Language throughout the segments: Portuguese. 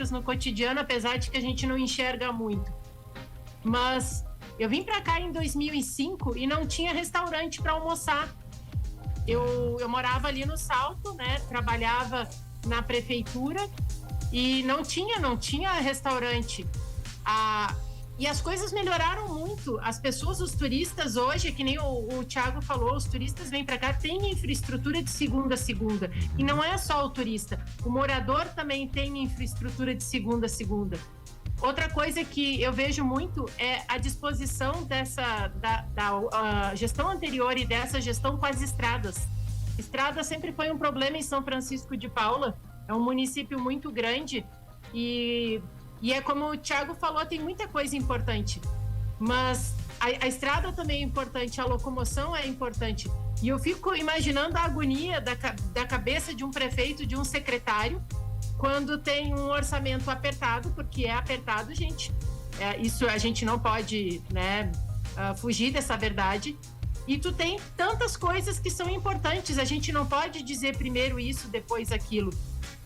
turistas no cotidiano, apesar de que a gente não enxerga muito. Mas eu vim para cá em 2005 e não tinha restaurante para almoçar. Eu morava ali no Salto, né? Trabalhava na prefeitura e não tinha restaurante. E as coisas melhoraram muito. As pessoas, os turistas hoje, que nem o Thiago falou, os turistas vêm para cá, tem infraestrutura de segunda a segunda. E não é só o turista, o morador também tem infraestrutura de segunda a segunda. Outra coisa que eu vejo muito é a disposição da gestão anterior e dessa gestão com as estradas. Estrada sempre foi um problema em São Francisco de Paula, é um município muito grande e é como o Thiago falou, tem muita coisa importante, mas a estrada também é importante, a locomoção é importante. E eu fico imaginando a agonia da cabeça de um prefeito, de um secretário, quando tem um orçamento apertado, porque é apertado, gente. Isso a gente não pode, né, fugir dessa verdade. E tu tem tantas coisas que são importantes. A gente não pode dizer primeiro isso, depois aquilo.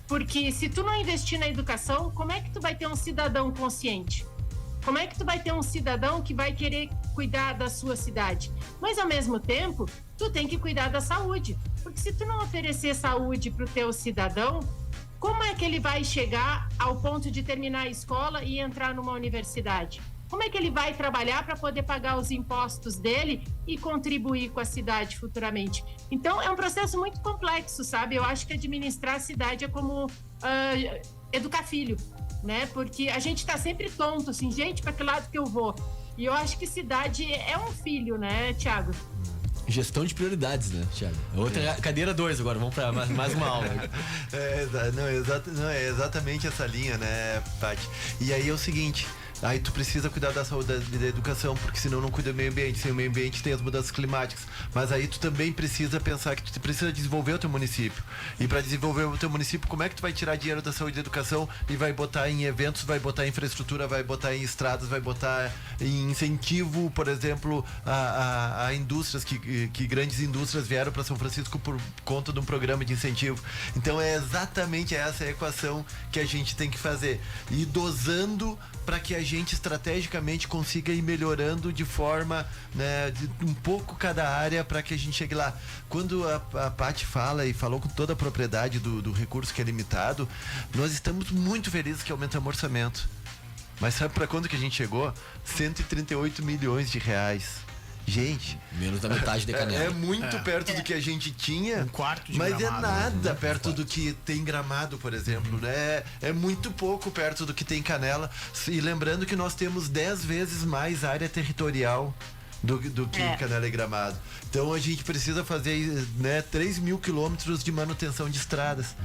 Porque se tu não investir na educação, como é que tu vai ter um cidadão consciente? Como é que tu vai ter um cidadão que vai querer cuidar da sua cidade? Mas, ao mesmo tempo, tu tem que cuidar da saúde. Porque se tu não oferecer saúde para o teu cidadão, como é que ele vai chegar ao ponto de terminar a escola e entrar numa universidade? Como é que ele vai trabalhar para poder pagar os impostos dele e contribuir com a cidade futuramente? Então, é um processo muito complexo, sabe? Eu acho que administrar a cidade é como educar filho, né? Porque a gente está sempre tonto, assim, gente, para que lado que eu vou? E eu acho que cidade é um filho, né, Thiago? Gestão de prioridades, né, Thiago? Outra cadeira 2 agora, vamos para mais uma aula. É exatamente essa linha, né, Paty? E aí é o seguinte... Aí tu precisa cuidar da saúde e da educação, porque senão não cuida do meio ambiente. Sem o meio ambiente tem as mudanças climáticas. Mas aí tu também precisa pensar que tu precisa desenvolver o teu município. E para desenvolver o teu município, como é que tu vai tirar dinheiro da saúde e da educação e vai botar em eventos, vai botar em infraestrutura, vai botar em estradas, vai botar em incentivo, por exemplo, a indústrias, que grandes indústrias vieram para São Francisco por conta de um programa de incentivo. Então é exatamente essa a equação que a gente tem que fazer. E dosando para que a gente estrategicamente consiga ir melhorando de forma, né, de um pouco cada área para que a gente chegue lá. Quando a Paty fala e falou com toda a propriedade do recurso que é limitado, nós estamos muito felizes que aumentamos o orçamento. Mas sabe para quando que a gente chegou? 138 milhões de reais. Gente, menos da metade de Canela. É muito perto do que a gente tinha. Um quarto de mas Gramado, é nada né? perto do que tem Gramado, por exemplo, né? É muito pouco perto do que tem Canela. E lembrando que nós temos 10 vezes mais área territorial do que Canela e Gramado. Então a gente precisa fazer, né, 3 mil quilômetros de manutenção de estradas.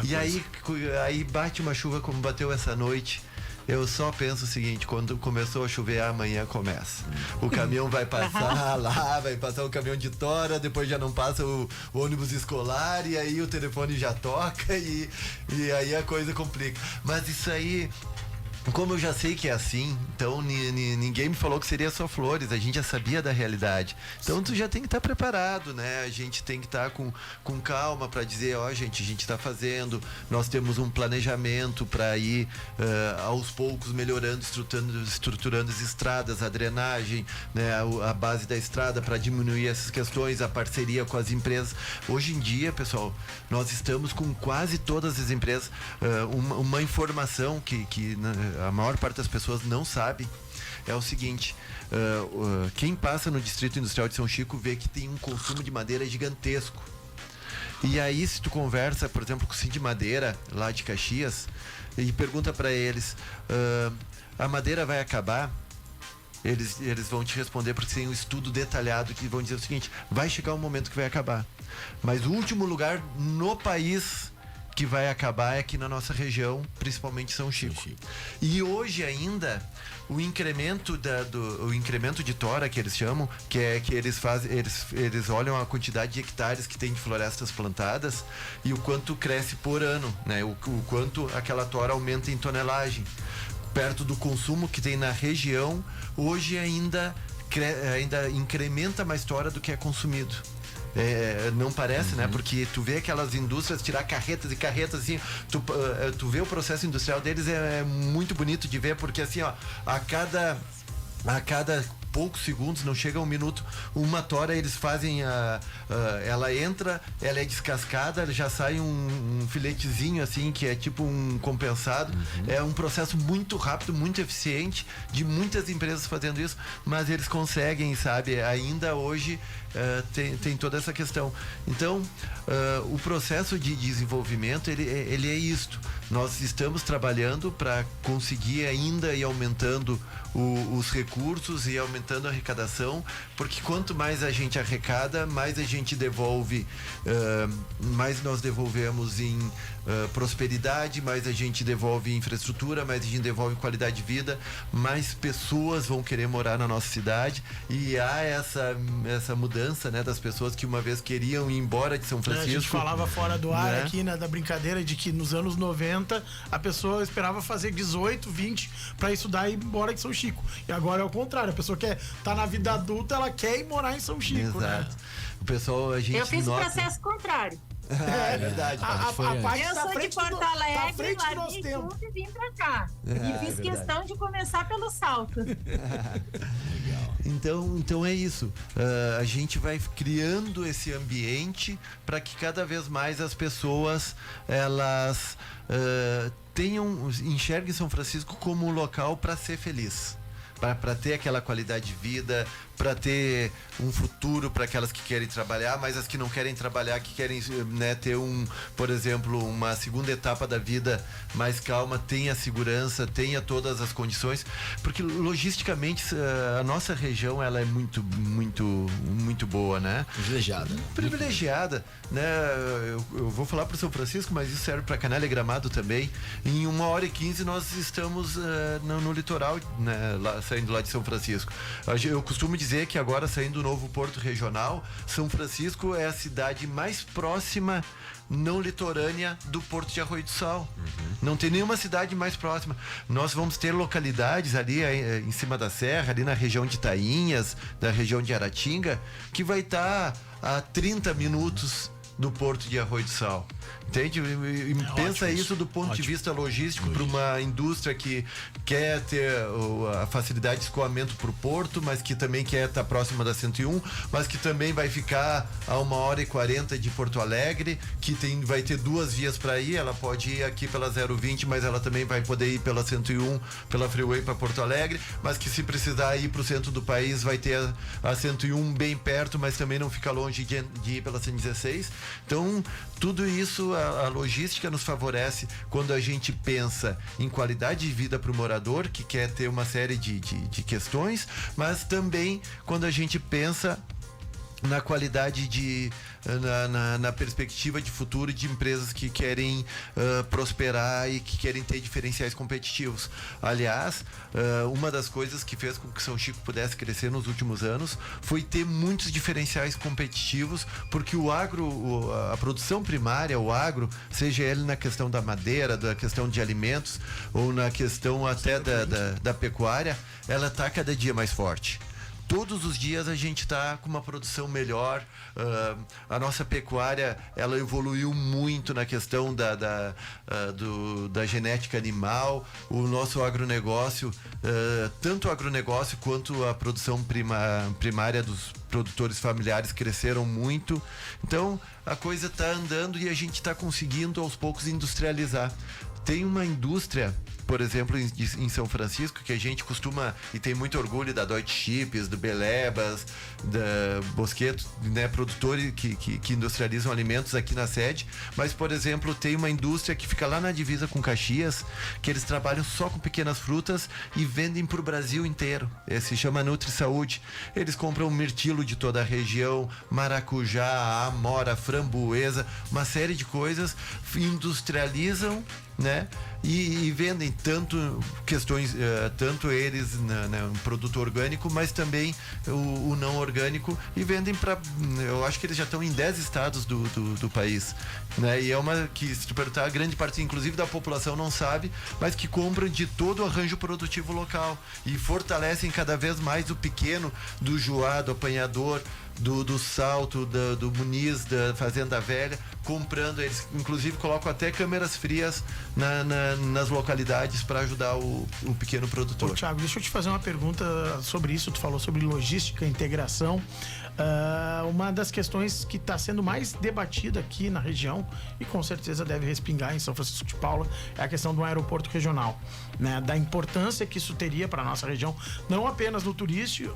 E aí bate uma chuva como bateu essa noite. Eu só penso o seguinte, quando começou a chover, amanhã começa. O caminhão vai passar lá, vai passar o caminhão de tora, depois já não passa o ônibus escolar, e aí o telefone já toca e aí a coisa complica. Mas isso aí... Como eu já sei que é assim, então ninguém me falou que seria só flores, a gente já sabia da realidade. Então tu já tem que estar preparado, né? A gente tem que estar com calma para dizer, gente, a gente está fazendo, nós temos um planejamento para ir aos poucos melhorando, estruturando as estradas, a drenagem, né? A base da estrada para diminuir essas questões, a parceria com as empresas. Hoje em dia, pessoal, nós estamos com quase todas as empresas, uma informação que a maior parte das pessoas não sabe, é o seguinte, quem passa no Distrito Industrial de São Chico vê que tem um consumo de madeira gigantesco. E aí, se tu conversa, por exemplo, com o Cid Madeira, lá de Caxias, e pergunta para eles, a madeira vai acabar? Eles vão te responder porque tem um estudo detalhado que vão dizer o seguinte, vai chegar um momento que vai acabar. Mas o último lugar no país que vai acabar é aqui na nossa região, principalmente São Chico. E hoje ainda, o incremento o incremento de tora, que eles chamam, que é que eles olham a quantidade de hectares que tem de florestas plantadas e o quanto cresce por ano, né? O quanto aquela tora aumenta em tonelagem. Perto do consumo que tem na região, hoje ainda incrementa mais tora do que é consumido. não parece, né? Porque tu vê aquelas indústrias tirar carretas e carretas, assim, tu vê o processo industrial deles, é muito bonito de ver, porque assim, ó, a cada poucos segundos, não chega a um minuto, uma tora eles fazem ela entra, ela é descascada, já sai um filetezinho assim, que é tipo um compensado. É um processo muito rápido, muito eficiente, de muitas empresas fazendo isso, mas eles conseguem, sabe, ainda hoje tem toda essa questão. Então, o processo de desenvolvimento, ele é isto. Nós estamos trabalhando para conseguir ainda ir aumentando os recursos e aumentando a arrecadação, porque quanto mais a gente arrecada, mais a gente devolve, mais nós devolvemos em prosperidade, mais a gente devolve em infraestrutura, mais a gente devolve em qualidade de vida, mais pessoas vão querer morar na nossa cidade, e há essa mudança, né, das pessoas que uma vez queriam ir embora de São Francisco. A gente falava fora do ar, né, aqui, né, da brincadeira de que nos anos 90 a pessoa esperava fazer 18, 20 para estudar e ir embora de São Chico. E agora é o contrário, a pessoa quer tá na vida adulta, ela quer ir morar em São Chico. Exato. Né? O pessoal, a gente Eu fiz nota... o processo contrário. É verdade. A parte Eu da sou de frente Porto Alegre, do nosso larguei tempo. tudo e vim pra cá. E fiz questão de começar pelo salto. Então é isso. A gente vai criando esse ambiente para que cada vez mais as pessoas elas enxerguem São Francisco como um local para ser feliz, para ter aquela qualidade de vida, para ter um futuro para aquelas que querem trabalhar, mas as que não querem trabalhar, que querem, né, ter por exemplo, uma segunda etapa da vida mais calma, tenha segurança, tenha todas as condições, porque logisticamente a nossa região ela é muito, muito, muito boa, né? Privilegiada, né? Eu vou falar para o São Francisco, mas isso serve para Canela e Gramado também. Em 1h15 nós estamos no litoral, né, saindo lá de São Francisco. Eu costumo dizer que agora, saindo do novo Porto Regional, São Francisco é a cidade mais próxima não litorânea do Porto de Arroio do Sal. Não tem nenhuma cidade mais próxima. Nós vamos ter localidades ali em cima da serra, ali na região de Tainhas, da região de Aratinga, que vai estar a 30 minutos do Porto de Arroio do Sal. Entende? Pensa isso do ponto de vista logístico para uma indústria que quer ter a facilidade de escoamento para o porto, mas que também quer estar próxima da 101, mas que também vai ficar a 1h40 de Porto Alegre, que vai ter 2 vias para ir. Ela pode ir aqui pela 020, mas ela também vai poder ir pela 101, pela Freeway para Porto Alegre, mas que se precisar ir para o centro do país vai ter a 101 bem perto, mas também não fica longe de ir pela 116. Então, tudo isso, a logística nos favorece quando a gente pensa em qualidade de vida para o morador, que quer ter uma série de questões, mas também quando a gente pensa na qualidade na perspectiva de futuro de empresas que querem prosperar e que querem ter diferenciais competitivos. Aliás, uma das coisas que fez com que São Chico pudesse crescer nos últimos anos foi ter muitos diferenciais competitivos, porque o agro, a produção primária, o agro, seja ele na questão da madeira, da questão de alimentos ou na questão até da pecuária, ela está cada dia mais forte. Todos os dias a gente está com uma produção melhor. A nossa pecuária ela evoluiu muito na questão da genética animal. O nosso agronegócio, tanto o agronegócio quanto a produção primária dos produtores familiares cresceram muito. Então a coisa está andando e a gente está conseguindo aos poucos industrializar. Tem uma indústria, por exemplo, em São Francisco, que a gente costuma e tem muito orgulho da Deutsche Chips, do Belebas, da Bosqueto, né, produtores que industrializam alimentos aqui na sede. Mas, por exemplo, tem uma indústria que fica lá na divisa com Caxias, que eles trabalham só com pequenas frutas e vendem para o Brasil inteiro. Se chama Nutri Saúde. Eles compram mirtilo de toda a região, maracujá, amora, framboesa, uma série de coisas, industrializam, né? E vendem tanto questões, tanto eles no produto orgânico, mas também o não orgânico, e vendem para, eu acho que eles já estão em 10 estados do país, né? E é uma que, se tu perguntar, a grande parte inclusive da população não sabe, mas que compram de todo o arranjo produtivo local e fortalecem cada vez mais o pequeno, do Juá, do apanhador, do Salto, do Muniz, da Fazenda Velha, comprando. Eles inclusive colocam até câmeras frias nas localidades para ajudar o pequeno produtor. Ô, Thiago, deixa eu te fazer uma pergunta sobre isso. Tu falou sobre logística, integração. Uma das questões que está sendo mais debatida aqui na região, e com certeza deve respingar em São Francisco de Paula, é a questão do aeroporto regional, né? Da importância que isso teria para a nossa região, não apenas do turismo,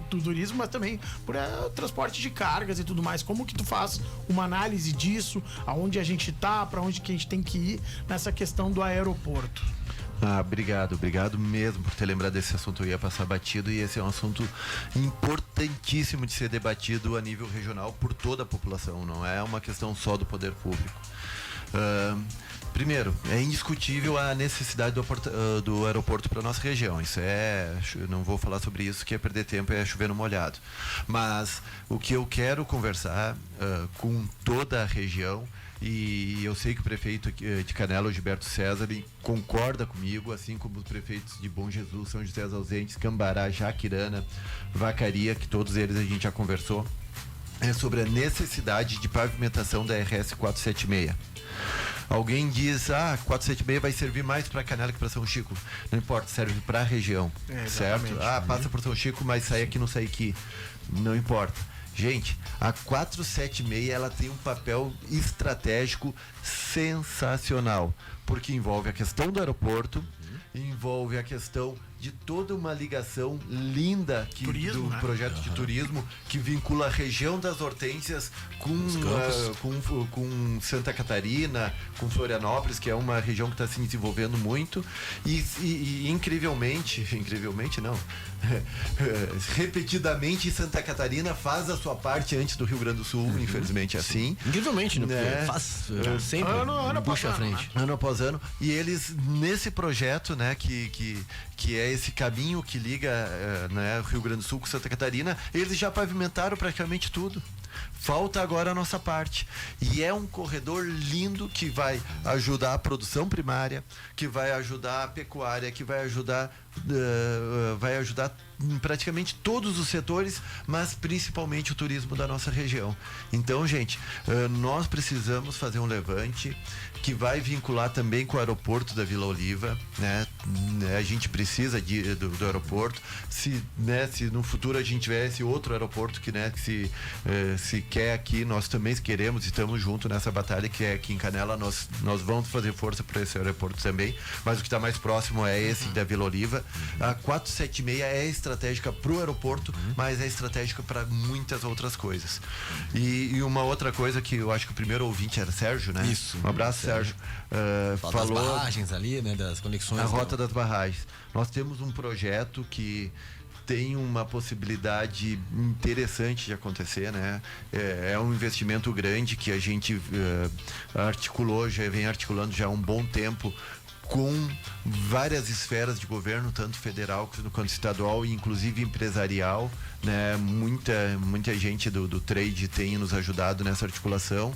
mas também por transporte de cargas e tudo mais. Como que tu faz uma análise disso, aonde a gente está, para onde que a gente tem que ir nessa questão do aeroporto? Obrigado mesmo por ter lembrado desse assunto. Eu ia passar batido, e esse é um assunto importantíssimo de ser debatido a nível regional por toda a população, não é uma questão só do poder público. Primeiro, é indiscutível a necessidade do aeroporto para a nossa região. Isso não vou falar sobre isso, que é perder tempo, é chover no molhado. Mas o que eu quero conversar com toda a região, e eu sei que o prefeito de Canela, o Gilberto César, concorda comigo, assim como os prefeitos de Bom Jesus, São José dos Ausentes, Cambará, Jaquirana, Vacaria, que todos eles a gente já conversou, é sobre a necessidade de pavimentação da RS 476. Alguém diz, 476 vai servir mais para Canela que para São Chico. Não importa, serve para a região, certo? Passa por São Chico, mas sai aqui, não sai aqui. Não importa. Gente, a 476 ela tem um papel estratégico sensacional, porque envolve a questão do aeroporto, envolve a questão de toda uma ligação linda do projeto de turismo que vincula a região das Hortênsias com Santa Catarina, com Florianópolis, que é uma região que está se desenvolvendo muito, e incrivelmente não, repetidamente Santa Catarina faz a sua parte antes do Rio Grande do Sul, infelizmente é assim. Incrivelmente, né? Faz sempre, puxa à frente. Ano após ano. E eles, nesse projeto, né, que é esse caminho que liga o Rio Grande do Sul com Santa Catarina, eles já pavimentaram praticamente tudo. Falta agora a nossa parte. E é um corredor lindo que vai ajudar a produção primária, que vai ajudar a pecuária, que vai ajudar praticamente todos os setores, mas principalmente o turismo da nossa região. Então, gente, nós precisamos fazer um levante que vai vincular também com o aeroporto da Vila Oliva, né? A gente precisa do aeroporto. Se no futuro a gente tiver esse outro aeroporto que se quer aqui, nós também queremos e estamos juntos nessa batalha que é aqui em Canela. Nós vamos fazer força para esse aeroporto também, mas o que está mais próximo é esse da Vila Oliva. A 476 é estratégica para o aeroporto, mas é estratégica para muitas outras coisas. E uma outra coisa que eu acho que o primeiro ouvinte era Sérgio, né? Isso. Um abraço, Sérgio. Falou das barragens ali, né? Das conexões. A rota das barragens. Nós temos um projeto que tem uma possibilidade interessante de acontecer, né? É um investimento grande que a gente vem articulando já há um bom tempo com várias esferas de governo, tanto federal quanto estadual e inclusive empresarial, né? Muita gente do trade tem nos ajudado nessa articulação.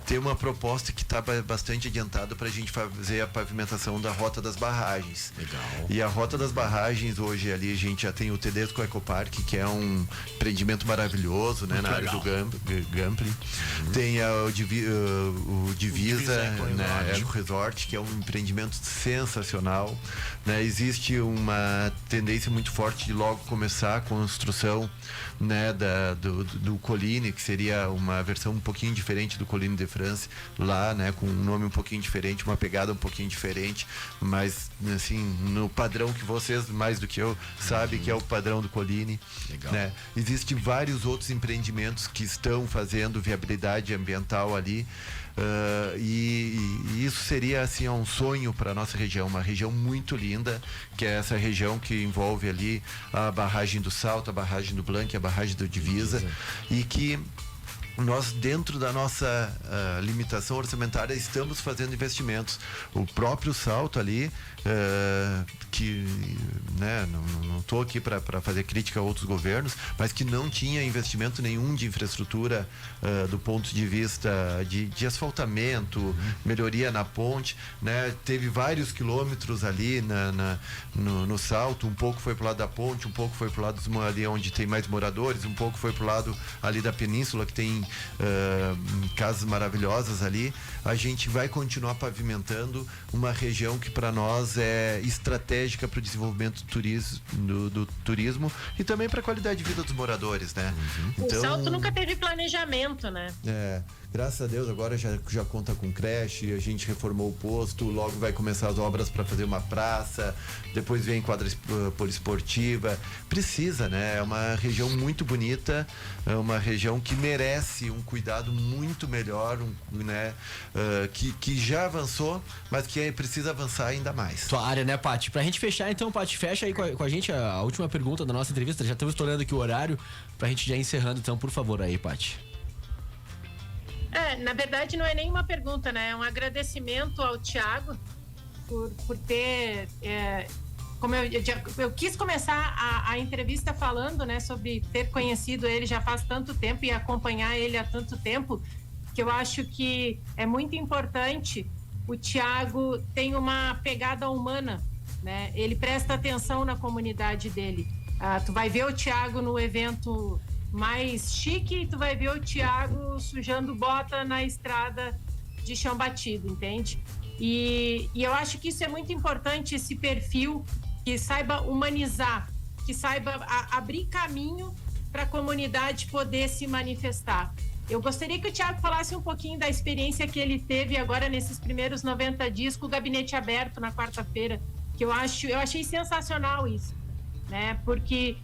Tem uma proposta que está bastante adiantada para a gente fazer a pavimentação da Rota das Barragens. Legal. E a Rota das Barragens, hoje ali a gente já tem o Tedesco Ecopark, que é um empreendimento maravilhoso, né? Na área do Gambling. Tem o Divisa, né? Eco Resort, que é um empreendimento sensacional, né? Existe uma tendência muito forte de logo começar a construção, né, do Colline, que seria uma versão um pouquinho diferente do Colline de France lá, né, com um nome um pouquinho diferente, uma pegada um pouquinho diferente, mas assim, no padrão que vocês mais do que eu sabem que é o padrão do Colline. Legal. Né? Existem vários outros empreendimentos que estão fazendo viabilidade ambiental ali. E isso seria assim um sonho para a nossa região, uma região muito linda, que é essa região que envolve ali a barragem do Salto, a barragem do Blanc, a barragem do Divisa, e que nós, dentro da nossa limitação orçamentária, estamos fazendo investimentos. O próprio Salto ali que, né, não estou aqui para fazer crítica a outros governos, mas que não tinha investimento nenhum de infraestrutura do ponto de vista de asfaltamento, melhoria na ponte, né? Teve vários quilômetros ali no Salto, um pouco foi pro lado da ponte, um pouco foi pro lado ali onde tem mais moradores, um pouco foi pro lado ali da península, que tem casas maravilhosas ali. A gente vai continuar pavimentando uma região que para nós é estratégica para o desenvolvimento do turismo e também para a qualidade de vida dos moradores, né? Então, o Salto nunca teve planejamento, né? Graças a Deus agora já conta com creche, a gente reformou o posto, logo vai começar as obras para fazer uma praça, depois vem quadra poliesportiva. Precisa, né? É uma região muito bonita, é uma região que merece um cuidado muito melhor, né? Que já avançou, mas que precisa avançar ainda mais. Tua área, né, Paty? Pra gente fechar, então, Paty, fecha aí com a gente a última pergunta da nossa entrevista. Já estamos estourando aqui o horário, pra gente já encerrando, então, por favor, aí, Paty. Na verdade, não é nenhuma pergunta, né? É um agradecimento ao Thiago por ter... como eu quis começar a entrevista falando, né, sobre ter conhecido ele já faz tanto tempo e acompanhar ele há tanto tempo, que eu acho que é muito importante. O Thiago tem uma pegada humana, né? Ele presta atenção na comunidade dele. Tu vai ver o Thiago no evento mais chique e tu vai ver o Thiago sujando bota na estrada de chão batido, entende? E eu acho que isso é muito importante, esse perfil que saiba humanizar, que saiba abrir caminho para a comunidade poder se manifestar. Eu gostaria que o Thiago falasse um pouquinho da experiência que ele teve agora nesses primeiros 90 dias com o gabinete aberto na quarta-feira, que eu achei sensacional isso, né? Porque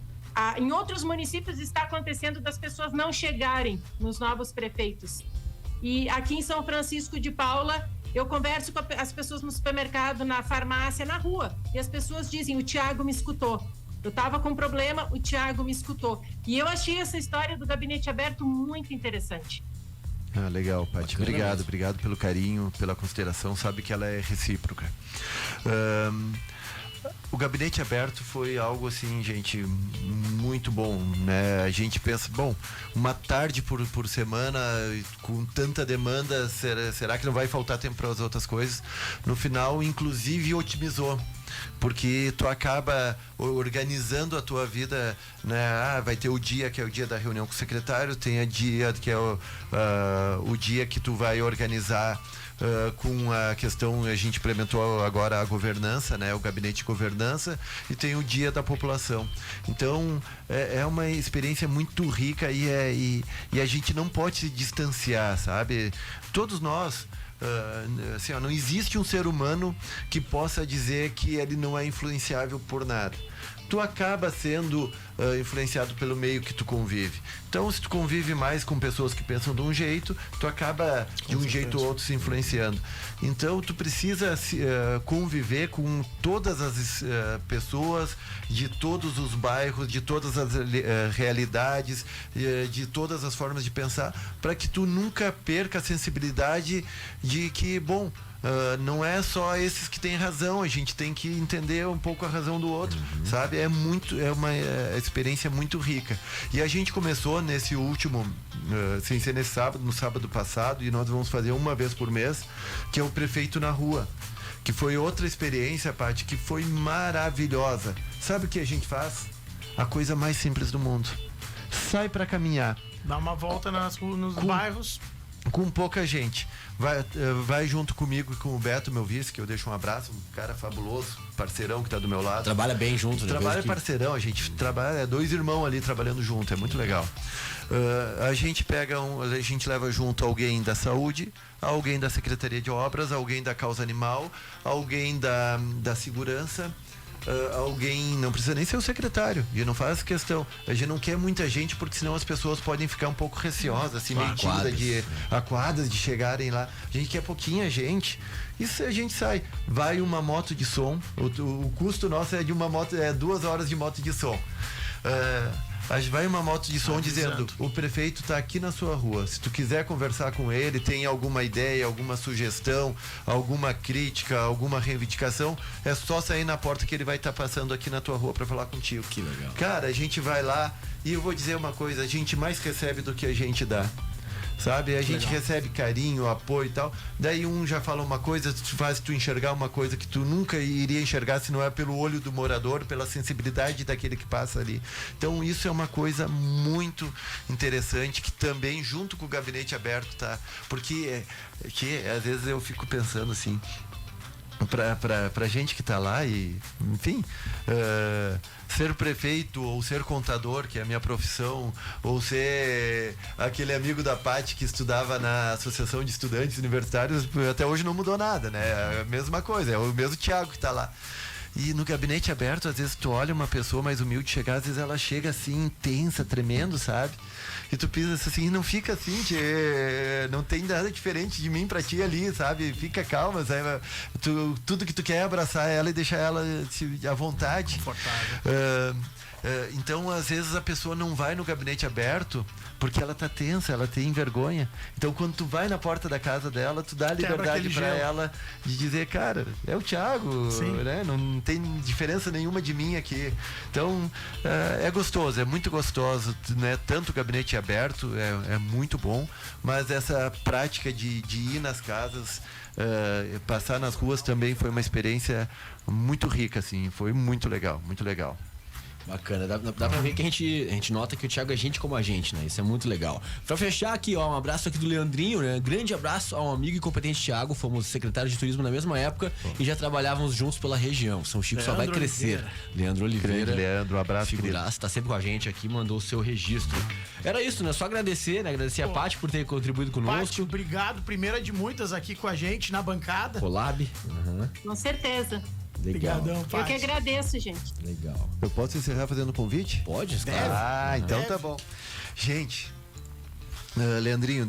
em outros municípios está acontecendo das pessoas não chegarem nos novos prefeitos. E aqui em São Francisco de Paula, eu converso com as pessoas no supermercado, na farmácia, na rua, e as pessoas dizem: o Thiago me escutou. Eu estava com um problema, o Thiago me escutou. E eu achei essa história do gabinete aberto muito interessante. Legal, Paty. Obrigado pelo carinho, pela consideração. Sabe que ela é recíproca. O gabinete aberto foi algo assim, gente, muito bom, né? A gente pensa, bom, uma tarde por semana com tanta demanda, será que não vai faltar tempo para as outras coisas? No final, inclusive, otimizou. Porque tu acaba organizando a tua vida, né? Vai ter o dia que é o dia da reunião com o secretário, tem o dia que é o dia que tu vai organizar com a questão, a gente implementou agora a governança, né? O gabinete de governança, e tem o dia da população. Então é uma experiência muito rica e a gente não pode se distanciar, sabe? Todos nós, assim, não existe um ser humano que possa dizer que ele não é influenciável por nada. Tu acaba sendo influenciado pelo meio que tu convive. Então, se tu convive mais com pessoas que pensam de um jeito, tu acaba de um jeito ou outro se influenciando. Então, tu precisa conviver com todas as pessoas de todos os bairros, de todas as realidades, de todas as formas de pensar, para que tu nunca perca a sensibilidade de que, bom, não é só esses que têm razão, a gente tem que entender um pouco a razão do outro, sabe? É uma experiência muito rica. E a gente começou nesse último, sem ser nesse sábado, no sábado passado, e nós vamos fazer uma vez por mês, que é o Prefeito na Rua, que foi outra experiência, Paty, que foi maravilhosa. Sabe o que a gente faz? A coisa mais simples do mundo. Sai para caminhar. Dá uma volta nos bairros. Com pouca gente. Vai junto comigo e com o Beto, meu vice, que eu deixo um abraço, um cara fabuloso, parceirão que tá do meu lado. Trabalha bem junto, né? Trabalha parceirão, a gente trabalha, 2 irmãos ali trabalhando junto, é muito legal. A gente a gente leva junto alguém da saúde, alguém da Secretaria de Obras, alguém da causa animal, alguém da segurança. Alguém, não precisa nem ser o secretário, e não faz questão, a gente não quer muita gente, porque senão as pessoas podem ficar um pouco receosas, assim, meio tímidas, aquadas de chegarem lá. A gente quer pouquinha gente, isso a gente sai, vai uma moto de som, o custo nosso é de uma moto, 2 horas de moto de som. Vai uma moto de som Avisando. dizendo: o prefeito tá aqui na sua rua. Se tu quiser conversar com ele, tem alguma ideia, alguma sugestão, alguma crítica, alguma reivindicação, é só sair na porta que ele vai estar passando aqui na tua rua para falar contigo. Que legal. Cara, a gente vai lá e eu vou dizer uma coisa: a gente mais recebe do que a gente dá. Sabe? A gente recebe carinho, apoio e tal. Daí um já fala uma coisa, faz tu enxergar uma coisa que tu nunca iria enxergar se não é pelo olho do morador, pela sensibilidade daquele que passa ali. Então isso é uma coisa muito interessante que também junto com o gabinete aberto, tá? Porque que às vezes eu fico pensando assim, pra gente que tá lá e, enfim, ser prefeito ou ser contador, que é a minha profissão, ou ser aquele amigo da Paty que estudava na Associação de Estudantes Universitários, até hoje não mudou nada, né? É a mesma coisa, é o mesmo Thiago que tá lá. E no gabinete aberto, às vezes tu olha uma pessoa mais humilde chegar, às vezes ela chega assim, intensa, tremendo, sabe? E tu pensa assim, não fica assim, não tem nada diferente de mim pra ti ali, sabe? Fica calma, sabe? Tudo que tu quer é abraçar ela e deixar ela à vontade. Confortável. Então, às vezes, a pessoa não vai no gabinete aberto porque ela tá tensa, ela tem vergonha. Então, quando tu vai na porta da casa dela, tu dá a liberdade pra ela de dizer, cara, é o Thiago, né? Não tem diferença nenhuma de mim aqui. Então, é gostoso, é muito gostoso, né? Tanto o gabinete aberto é muito bom, mas essa prática de ir nas casas, passar nas ruas também foi uma experiência muito rica, assim, foi muito legal, muito legal. Bacana, dá pra ver que a gente nota que o Thiago é gente como a gente, né? Isso é muito legal. Pra fechar aqui, ó, um abraço aqui do Leandrinho, né? Grande abraço ao amigo e competente Thiago, fomos secretários de turismo na mesma época e já trabalhávamos juntos pela região. São Chico só vai crescer. Leandro Oliveira. Grande Leandro, um abraço, figuraça, tá sempre com a gente aqui, mandou o seu registro. Era isso, né? Só agradecer, né? Agradecer a Paty por ter contribuído conosco. Paty, obrigado. Primeira de muitas aqui com a gente na bancada. Collab. Com certeza. Legal. Obrigadão, Eu que Paty. agradeço, gente. Legal. Eu posso encerrar fazendo um convite? Pode, Deve. claro. Ah, então Deve. tá bom. Gente, Leandrinho,